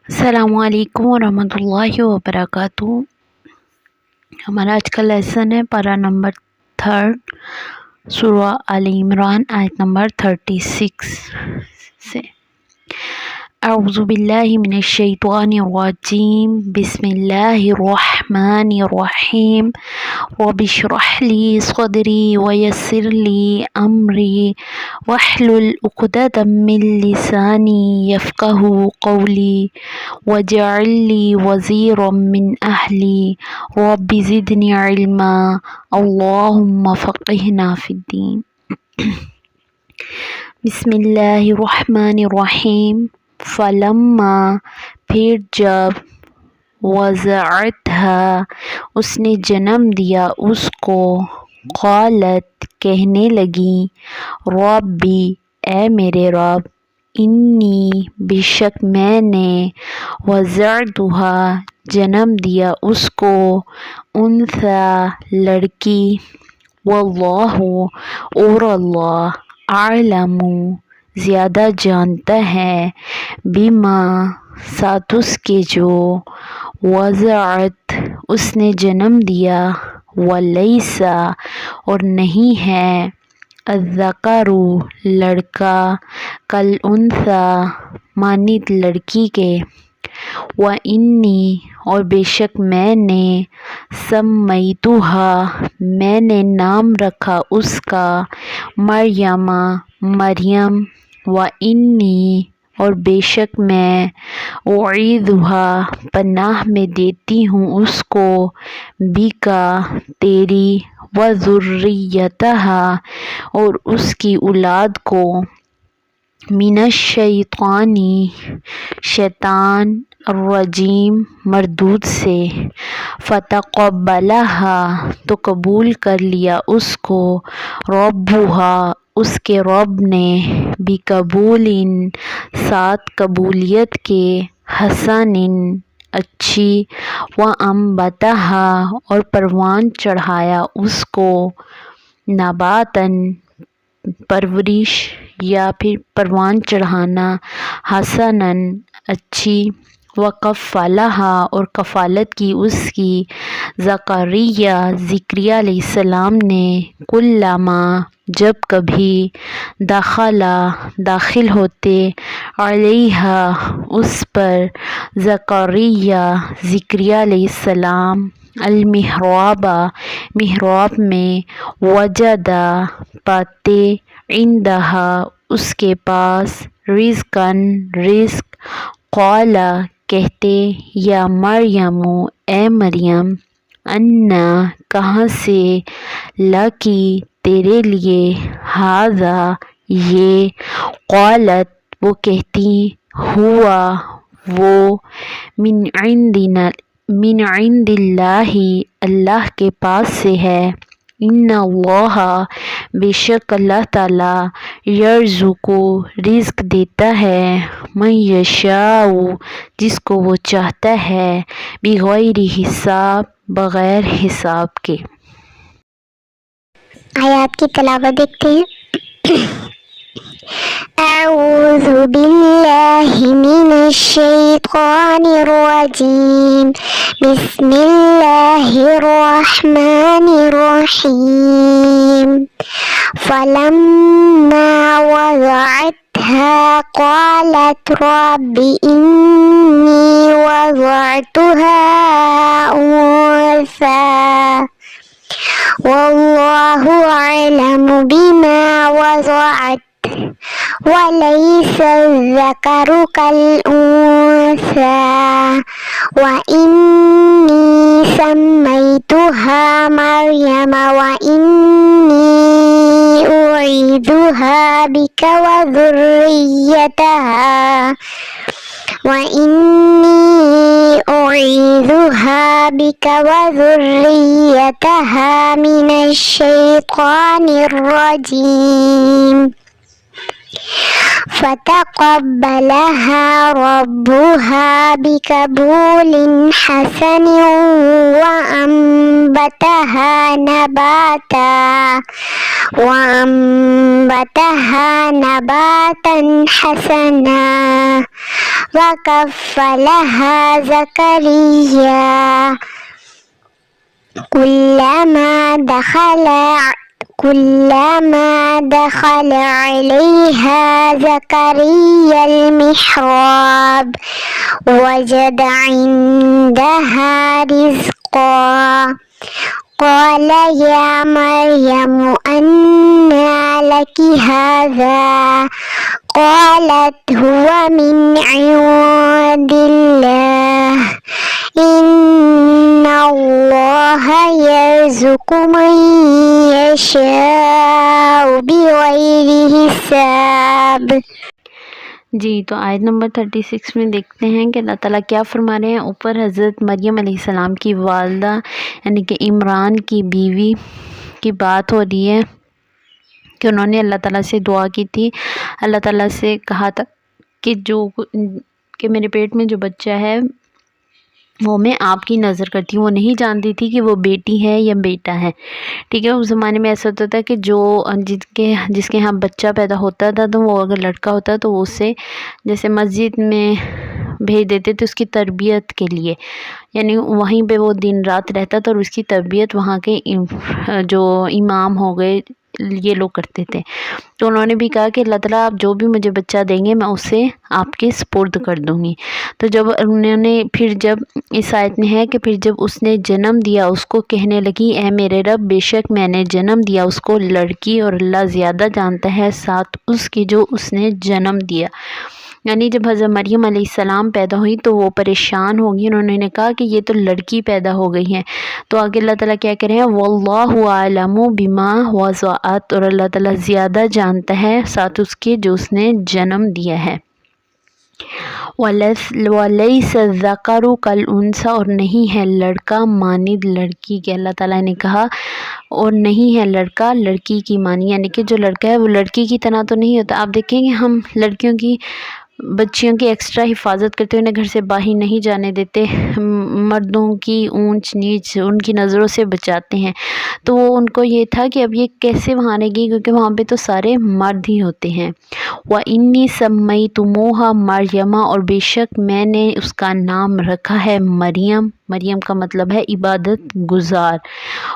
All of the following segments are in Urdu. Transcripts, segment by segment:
السلام علیکم ورحمۃ اللہ وبرکاتہ۔ ہمارا آج کا لیسن ہے پارہ نمبر 3 سورہ آل عمران آیت نمبر 36 سے۔ اعوذ باللہ من الشیطان الرجیم، بسم اللہ الرحمن الرحیم۔ رب اشرح لی صدری ویسر لی امری واحلل عقدۃ من لسانی یفقہوا قولی واجعل لی وزیرا من اہلی رب زدنی علما اللہم فقہنا فی الدین۔ بسم اللہ الرحمن الرحیم۔ فلما پھر جب وضعتها اس نے جنم دیا اس کو، قالت کہنے لگی، ربی اے میرے رب، انی بے شک میں نے، وضعتها جنم دیا اس کو، انثی لڑکی، واللہ اور اللہ، اعلم زیادہ جانتا ہے، بما ساتھ اس کے جو، وضعت اس نے جنم دیا، ولیس اور نہیں ہے، الذکر لڑکا، کالانثی مانند لڑکی کے، وانی اور بے شک میں نے، سمیتها میں نے نام رکھا اس کا، مریم مریم، وانی اور بے شک میں، اعیذها پناہ میں دیتی ہوں اس کو، بکا تیری، وذریتہا اور اس کی اولاد کو، من الشیطان شیطان، الرجیم مردود سے، فتقبلها تو قبول کر لیا اس کو، ربها اس کے رب نے، بقبول ساتھ قبولیت کے، حسن اچھی، وانبتها اور پروان چڑھایا اس کو، نباتا پرورش یا پھر پروان چڑھانا، حسنا اچھی، وکفلها اور کفالت کی اس کی، زکریا زکریا علیہ السلام نے، کلما جب کبھی، داخل ہوتے، علیہا اس پر، زکریا زکریا علیہ السلام، المحراب محراب میں، وجدا پاتے، عندہا اس کے پاس، رزقاً رزق، قال کہتے، یا مریم اے مریم، انا کہاں سے، لکی تیرے لیے، ھذا یہ، قالت وہ کہتی، ہوا وہ، من عند اللہ اللہ کے پاس سے ہے، ان اللہ بے شک اللہ تعالی، یرزق رزق دیتا ہے، من یشاء جس کو وہ چاہتا ہے، بغیر حساب بغیر حساب کے۔ آیات کی تلاوت دیکھتے ہیں۔ اعوذ باللہ من الشیطان الرجیم، بسم اللہ الرحمن الرحیم۔ فلما وضعتها قالت رب انی وضعتها انثی واللہ اعلم بما وضعت ولیس الذکر کالانثی وانی سمیتها مریم وانی اعیذها بک وذریتها من الشیطان الرجیم۔ فتقبلها ربها بقبول حسن وأنبتها نباتا حسنا وكفلها زكريا كلما دخل عليها زكريا المحراب وجد عندها رزقا قال يا مريم أنى لك هذا قالت هو من عند الله إن الله يرزق من يشاء بغير حساب۔ جی تو آیت نمبر 36 میں دیکھتے ہیں کہ اللہ تعالیٰ کیا فرما رہے ہیں۔ اوپر حضرت مریم علیہ السلام کی والدہ یعنی کہ عمران کی بیوی کی بات ہو رہی ہے کہ انہوں نے اللہ تعالیٰ سے دعا کی تھی، اللہ تعالیٰ سے کہا تھا کہ میرے پیٹ میں جو بچہ ہے وہ میں آپ کی نظر کرتی ہوں۔ وہ نہیں جانتی تھی کہ وہ بیٹی ہے یا بیٹا ہے، ٹھیک ہے۔ اس زمانے میں ایسا ہوتا تھا کہ جس کے ہاں بچہ پیدا ہوتا تھا تو وہ اگر لڑکا ہوتا تو وہ اسے جیسے مسجد میں بھیج دیتے تھے اس کی تربیت کے لیے، یعنی وہیں پہ وہ دن رات رہتا تھا اور اس کی تربیت وہاں کے جو امام ہو گئے یہ لوگ کرتے تھے۔ تو انہوں نے بھی کہا کہ اللہ تعالیٰ آپ جو بھی مجھے بچہ دیں گے میں اسے آپ کے سپرد کر دوں گی۔ تو جب انہوں نے جب اس آیت میں ہے کہ پھر جب اس نے جنم دیا اس کو کہنے لگی اے میرے رب بے شک میں نے جنم دیا اس کو لڑکی اور اللہ زیادہ جانتا ہے ساتھ اس کی جو اس نے جنم دیا، یعنی جب حضرت مریم علیہ السلام پیدا ہوئی تو وہ پریشان ہوگی، انہوں نے کہا کہ یہ تو لڑکی پیدا ہو گئی ہے۔ تو آگے اللہ تعالیٰ کیا کہہ رہے ہیں واللہ اعلم بما وضعت، اور اللہ تعالیٰ زیادہ جانتا ہے ساتھ اس کے جو اس نے جنم دیا ہے۔ وَلَيْسَ الذَّكَرُ كَالْأُنثَىٰ، اور نہیں ہے لڑکا مانند لڑکی کے، اللہ تعالیٰ نے کہا اور نہیں ہے لڑکا لڑکی کی مانی، یعنی کہ جو لڑکا ہے وہ لڑکی کی طرح تو نہیں ہوتا۔ آپ دیکھیں گے ہم لڑکیوں کی بچیوں کی ایکسٹرا حفاظت کرتے ہیں، انہیں گھر سے باہر نہیں جانے دیتے، مردوں کی اونچ نیچ ان کی نظروں سے بچاتے ہیں۔ تو وہ ان کو یہ تھا کہ اب یہ کیسے وہاں رہے گی کیونکہ وہاں پہ تو سارے مرد ہی ہوتے ہیں۔ وَإِنِّي سَمَّيْتُمُوهَا مَرْيَمَ، اور بے شک میں نے اس کا نام رکھا ہے مریم، مریم کا مطلب ہے عبادت گزار،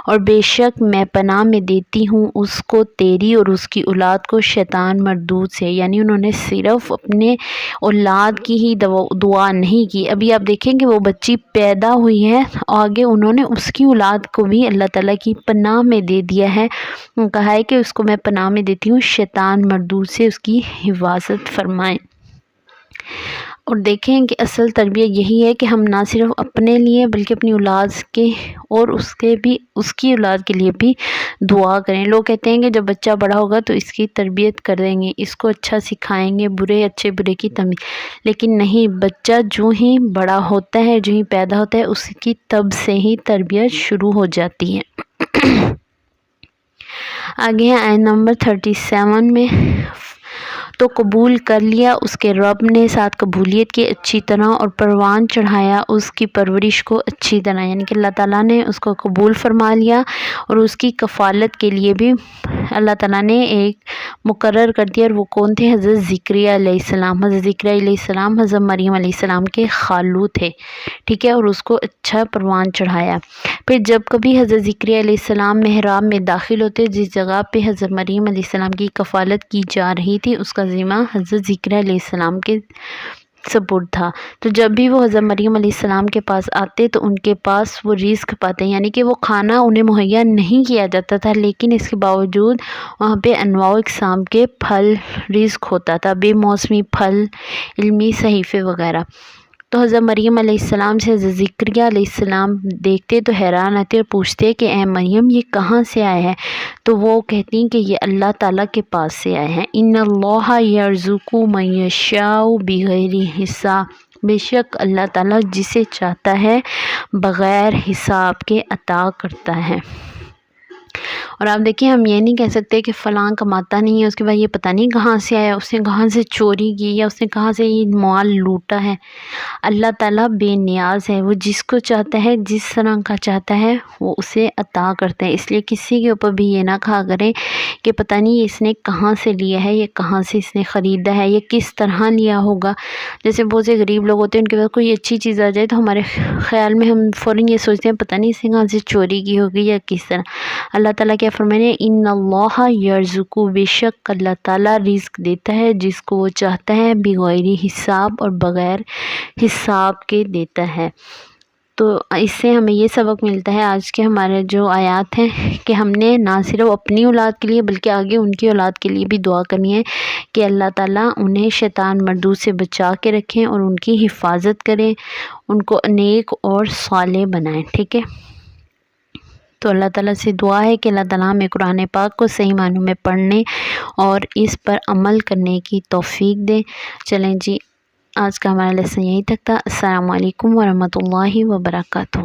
اور بے شک میں پناہ میں دیتی ہوں اس کو تیری اور اس کی اولاد کو شیطان مردود سے، یعنی انہوں نے صرف اپنے اولاد کی ہی دعا نہیں کی۔ ابھی آپ دیکھیں کہ وہ بچی پیدا ہوئی ہے، آگے انہوں نے اس کی اولاد کو بھی اللہ تعالیٰ کی پناہ میں دے دیا ہے، کہا ہے کہ اس کو میں پناہ میں دیتی ہوں شیطان مردود سے، اس کی حفاظت فرمائیں۔ اور دیکھیں کہ اصل تربیت یہی ہے کہ ہم نہ صرف اپنے لیے بلکہ اپنی اولاد کے اور اس کی اولاد کے لیے بھی دعا کریں۔ لوگ کہتے ہیں کہ جب بچہ بڑا ہوگا تو اس کی تربیت کر دیں گے، اس کو اچھا سکھائیں گے، اچھے برے کی تمیز، لیکن نہیں، بچہ جو ہی بڑا ہوتا ہے جو ہی پیدا ہوتا ہے اس کی تب سے ہی تربیت شروع ہو جاتی ہے۔ آگے ہے آیت نمبر 37 میں، تو قبول کر لیا اس کے رب نے ساتھ قبولیت کی اچھی طرح اور پروان چڑھایا اس کی پرورش کو اچھی طرح، یعنی کہ اللہ تعالیٰ نے اس کو قبول فرما لیا اور اس کی کفالت کے لیے بھی اللہ تعالیٰ نے ایک مقرر کر دیا، اور وہ کون تھے؟ حضرت زکریا علیہ السلام۔ حضرت زکریا علیہ السلام حضرت مریم علیہ السلام کے خالو تھے، ٹھیک ہے، اور اس کو اچھا پروان چڑھایا۔ پھر جب کبھی حضرت زکریا علیہ السلام محراب میں داخل ہوتے جس جگہ پہ حضرت مریم علیہ السلام کی کفالت کی جا رہی تھی اس کا ذمہ حضرت زکریا علیہ السلام کے سپرد تھا، تو جب بھی وہ حضرت مریم علیہ السلام کے پاس آتے تو ان کے پاس وہ رزق پاتے، یعنی کہ وہ کھانا انہیں مہیا نہیں کیا جاتا تھا لیکن اس کے باوجود وہاں پہ انواع و اقسام کے پھل رزق ہوتا تھا، بے موسمی پھل، علمی صحیفے وغیرہ۔ تو حضرت مریم علیہ السلام سے حضرت زکریا علیہ السلام دیکھتے تو حیران آتے اور پوچھتے کہ اے مریم یہ کہاں سے آئے ہیں؟ تو وہ کہتی ہیں کہ یہ اللہ تعالیٰ کے پاس سے آئے ہیں۔ ان اللہ یرزق من یشاء بغیر حساب، بے شک اللہ تعالیٰ جسے چاہتا ہے بغیر حساب کے عطا کرتا ہے۔ اور آپ دیکھیں ہم یہ نہیں کہہ سکتے کہ فلاں کماتا نہیں ہے، اس کے بعد یہ پتہ نہیں کہاں سے آیا، اس نے کہاں سے چوری کی یا اس نے کہاں سے یہ مال لوٹا ہے۔ اللہ تعالیٰ بے نیاز ہے، وہ جس کو چاہتا ہے جس طرح کا چاہتا ہے وہ اسے عطا کرتا ہے۔ اس لیے کسی کے اوپر بھی یہ نہ کہا کریں کہ پتہ نہیں اس نے کہاں سے لیا ہے، یہ کہاں سے اس نے خریدا ہے، یہ کس طرح لیا ہوگا۔ جیسے بہت سے غریب لوگ ہوتے ہیں، ان کے پاس کوئی اچھی چیز آ جائے تو ہمارے خیال میں ہم فوراً یہ سوچتے ہیں پتہ نہیں اس نے کہاں سے چوری کی ہوگی یا کس طرح۔ اللہ تعالیٰ کیا فرمانے، ان اللہ یرزق، بے شک اللہ تعالیٰ رزق دیتا ہے جس کو وہ چاہتا ہے، بغیر حساب، اور بغیر حساب کے دیتا ہے۔ تو اس سے ہمیں یہ سبق ملتا ہے آج کے ہمارے جو آیات ہیں کہ ہم نے نہ صرف اپنی اولاد کے لیے بلکہ آگے ان کی اولاد کے لیے بھی دعا کرنی ہے کہ اللہ تعالیٰ انہیں شیطان مردود سے بچا کے رکھیں اور ان کی حفاظت کریں، ان کو نیک اور صالح بنائیں، ٹھیک ہے۔ تو اللہ تعالیٰ سے دعا ہے کہ اللہ تعالیٰ ہمیں قرآن پاک کو صحیح معنوں میں پڑھنے اور اس پر عمل کرنے کی توفیق دے۔ چلیں جی، آج کا ہمارا لیسن یہی تک تھا۔ السلام علیکم ورحمۃ اللہ وبرکاتہ۔